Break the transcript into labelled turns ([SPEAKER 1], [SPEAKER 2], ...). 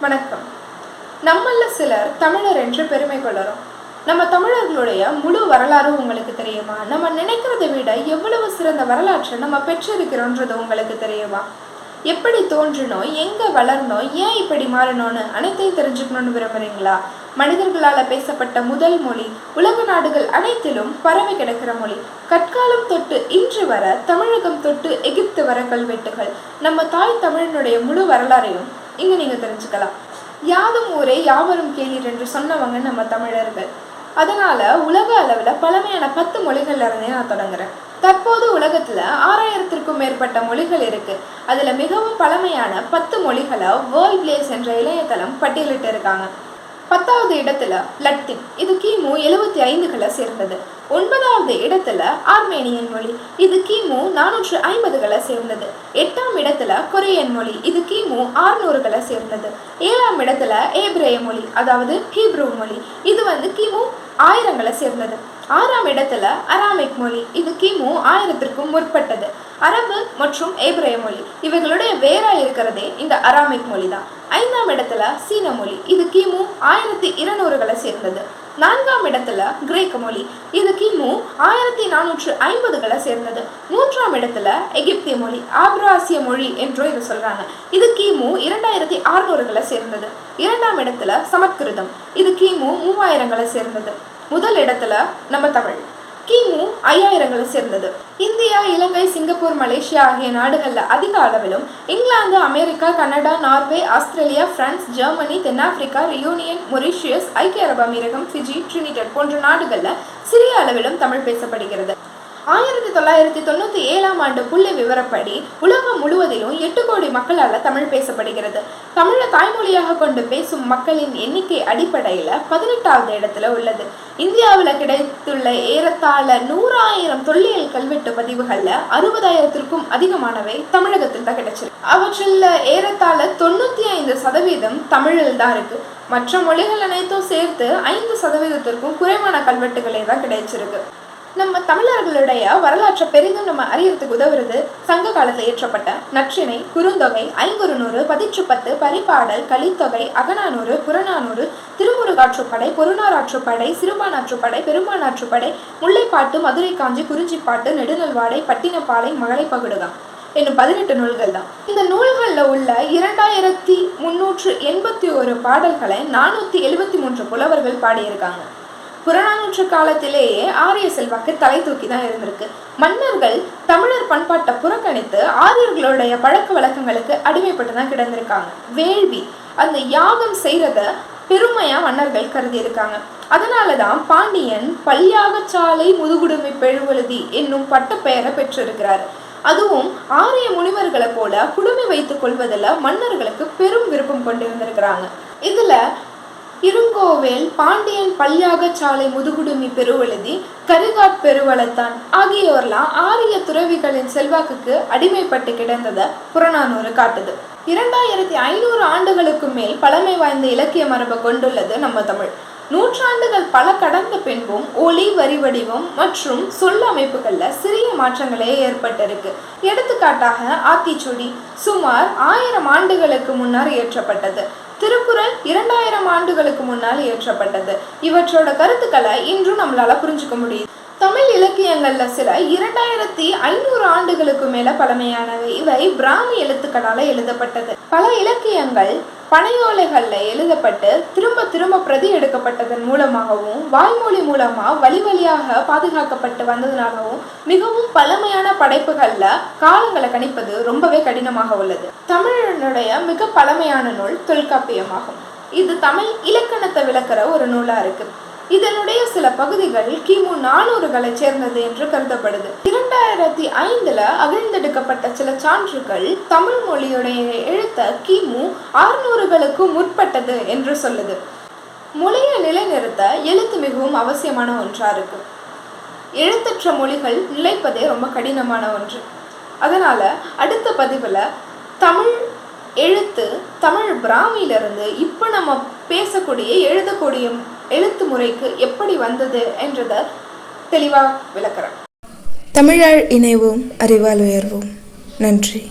[SPEAKER 1] வணக்கம். நம்மள சிலர் தமிழர் என்று பெருமை கொள்கிறோம். நம்ம தமிழர்களுடைய முழு வரலாறு உங்களுக்கு தெரியுமா? நம்ம நினைக்கிறதை விட எவ்வளவு சிறந்த வரலாற்றை நம்ம பெற்றிருக்கிறோன்றது உங்களுக்கு தெரியுமா? எப்படி தோன்றினோம், எங்க வளர்ந்தோம், ஏன் இப்படி மாறணும்னு அனைத்தையும் தெரிஞ்சுக்கணும்னு விரும்புறீங்களா? மனிதர்களால் பேசப்பட்ட முதல் மொழி, உலக நாடுகள் அனைத்திலும் பரவி கிடக்கிற மொழி, கற்காலம் தொட்டு இன்று வர, தமிழகம் தொட்டு எகிப்து வர கல்வெட்டுகள், நம்ம தாய் தமிழனுடைய முழு வரலாறையும் இங்க நீங்க தெரிஞ்சுக்கலாம். யாதும் ஊரே யாவரும் கேளீர் என்று சொன்னவங்க நம்ம தமிழர்கள். அதனால உலக அளவுல பழமையான 10 மொழிகள்ல இருந்தே நான் தொடங்குறேன். தற்போது உலகத்துல 6000த்திற்கும் மேற்பட்ட மொழிகள் இருக்கு. அதுல மிகவும் பழமையான 10 மொழிகளை வேர்ல்ட் பிளேஸ் என்ற இணையதளம் பட்டியலிட்டு இருக்காங்க. 10வது இடத்துல லத்தீன், இது கிமு 75களை சேர்ந்தது. 9வது இடத்துல ஆர்மேனியன் மொழி, இது கிமு 450களை சேர்ந்தது. 8ஆம் இடத்துல கொரியன் மொழி, இது கிமு 600களை சேர்ந்தது. 7ஆம் இடத்துல ஏப்ரேய மொழி, அதாவது ஹீப்ரூ மொழி, இது கிமு 1000களை சேர்ந்தது. 6ஆம் இடத்துல அராமிக் மொழி, இது கிமு 1000த்திற்கும் முற்பட்டது. அரபு மற்றும் ஏப்ரேய மொழி இவைகளுடைய வேறா இருக்கிறதே இந்த அராமிக் மொழி தான். 5ஆம் இடத்துல சீன மொழி, இது கிமு 1200களை சேர்ந்தது. 4ஆம் இடத்துல கிரேக்க மொழி, இது கிமு 1450களை சேர்ந்தது. 3ஆம் இடத்துல எகிப்திய மொழி, ஆப்ராசிய மொழி என்றும் இது சொல்றாங்க, இது கிமு 2600களை சேர்ந்தது. 2ஆம் இடத்துல சமஸ்கிருதம், இது கிமு 3000களை சேர்ந்தது. முதல் இடத்துல நம்ம தமிழ், கிமு 5000களை சேர்ந்தது. இந்தியா, இலங்கை, சிங்கப்பூர், மலேசியா ஆகிய நாடுகளில் அதிக அளவிலும், England, America, Canada, Norway, Australia, France, Germany, தென்னாப்பிரிக்கா, ரியூனியன், மொரிஷியஸ், ஐக்கிய அரபு அமீரகம், ஃபிஜி, ட்ரினிடட் போன்ற நாடுகளில் சிறிய அளவிலும் தமிழ் பேசப்படுகிறது. 1997ஆம் ஆண்டு புள்ளி விவரப்படி உலகம் முழுவதிலும் 8 கோடி மக்களால் தமிழ் பேசப்படுகிறது. தமிழை தாய்மொழியாக கொண்டு பேசும் மக்களின் எண்ணிக்கை அடிப்படையில் 18வது இடத்துல உள்ளது. இந்தியாவில் கிடைத்துள்ள ஏறத்தாழ 100,000 தொல்லியல் கல்வெட்டு பதிவுகளில் 60,000த்திற்கும் அதிகமானவை தமிழகத்தில் தான் கிடைச்சிருக்கு. அவற்றில் ஏறத்தாழ 95% தமிழில் தான் இருக்கு. மற்ற மொழிகள் அனைத்தும் சேர்த்து 5%த்திற்கும் குறைவான கல்வெட்டுகளே தான் கிடைச்சிருக்கு. நம்ம தமிழர்களுடைய வரலாற்றை பெரிதும் நம்ம அறியறதுக்கு உதவுறது சங்க காலத்தில் இயற்றப்பட்ட நற்றிணை, குறுந்தொகை, ஐங்குறுநூறு, பதிற்றுப்பத்து, பரிபாடல், கலித்தொகை, அகநானூறு, புறநானூறு, திருமுருகாற்றுப்படை, பொருநாராற்றுப்படை, சிறுபானாற்றுப்படை, பெரும்பானாற்றுப்படை, முல்லைப்பாட்டு, மதுரை காஞ்சி, குறிஞ்சிப்பாட்டு, நெடுநல்வாடை, பட்டினப்பாலை, மகளை பகுடுகம் என்னும் 18 நூல்கள் தான். இந்த நூல்களில் உள்ள 2381 பாடல்களை 473 புலவர்கள் பாடியிருக்காங்க. புறநானூற்று காலத்திலேயே ஆரிய செல்வாக்கு தலை தூக்கி தான் இருந்திருக்கு. மன்னர்கள் தமிழர் பண்பாட்டை புறக்கணித்து ஆரியர்களுடைய பழக்க வழக்கங்களுக்கு அடிமைப்பட்டு தான் கிடந்திருக்காங்க. வேள்வி, அந்த யாகம் செய்யறத பெருமையா மன்னர்கள் கருதி இருக்காங்க. அதனாலதான் பாண்டியன் பல்யாகச்சாலை முதுகுடுமை பெழுவழுதி என்னும் பட்ட பெயரை பெற்றிருக்கிறார். அதுவும் ஆரிய முனிவர்களை போல குடுமி வைத்துக் கொள்வதில் மன்னர்களுக்கு பெரும் விருப்பம் கொண்டிருந்திருக்கிறாங்க. இதுல இருங்கோவேல், பாண்டியன் பல்யாகச்சாலை முதுகுடுமி பெருவழுதி, கரிகாட் பெருவளத்தான் ஆகியோர்லாம் ஆரிய துறவிகளின் செல்வாக்குக்கு அடிமைப்பட்டு கிடந்ததை புறநானூறு காட்டுது. 2500 ஆண்டுகளுக்கு மேல் பழமை வாய்ந்த இலக்கிய மரபை கொண்டுள்ளது நம்ம தமிழ். நூற்றாண்டுகள் பல கடந்த பின்பும் ஒலி, வரி வடிவம் மற்றும் சொல் அமைப்புகள்ல சிறிய மாற்றங்களே ஏற்பட்டிருக்கு. எடுத்துக்காட்டாக ஆத்திச்சூடி சுமார் 1000 ஆண்டுகளுக்கு முன்னர் இயற்றப்பட்டது. திருக்குறள் 2000 ஆண்டுகளுக்கு முன்னால் இயற்றப்பட்டது. இவற்றோட கருத்துக்களை இன்றும் நம்மளால புரிஞ்சுக்க முடியுது. தமிழ் இலக்கியங்கள்ல சில 2500 ஆண்டுகளுக்கு மேல பழமையானவை. இவை பிராமி எழுத்துக்களால எழுதப்பட்டது. பல இலக்கியங்கள் பனையோலைகள்ல எழுதப்பட்டு திரும்ப திரும்ப பிரதி எடுக்கப்பட்டதன் மூலமாகவும் வாய்மொழி மூலமா வழி வழியாக பாதுகாக்கப்பட்டு வந்ததுனாகவும் மிகவும் பழமையான படைப்புகள்ல காலங்களை கணிப்பது ரொம்பவே கடினமாக உள்ளது. தமிழனுடைய மிக பழமையான நூல் தொல்காப்பியமாகும். இது தமிழ் இலக்கணத்தை விளக்குற ஒரு நூலா இருக்கு. இதனுடைய சில பகுதிகள் கிமு 400களை சேர்ந்தது என்று கருதப்படுது. 2005 அகழ்ந்தெடுக்கப்பட்ட சில சான்றுகள் தமிழ் மொழியுடைய எழுத்த கிமு 600களுக்கு முற்பட்டது என்று சொல்லுது. மொழியை நிலைநிறுத்த எழுத்து மிகவும் அவசியமான ஒன்றா இருக்கு. எழுத்தற்ற மொழிகள் நிலைப்பதே ரொம்ப கடினமான ஒன்று. அதனால அடுத்த பதிவுல தமிழ் எழுத்து, தமிழ் பிராமியிலிருந்து இப்போ நம்ம பேசக்கூடிய எழுதக்கூடிய எழுத்து முறைக்கு எப்படி வந்தது என்றதை தெளிவாக விளக்குறேன்.
[SPEAKER 2] தமிழால் இணைவோம், அறிவால் உயர்வோம். நன்றி.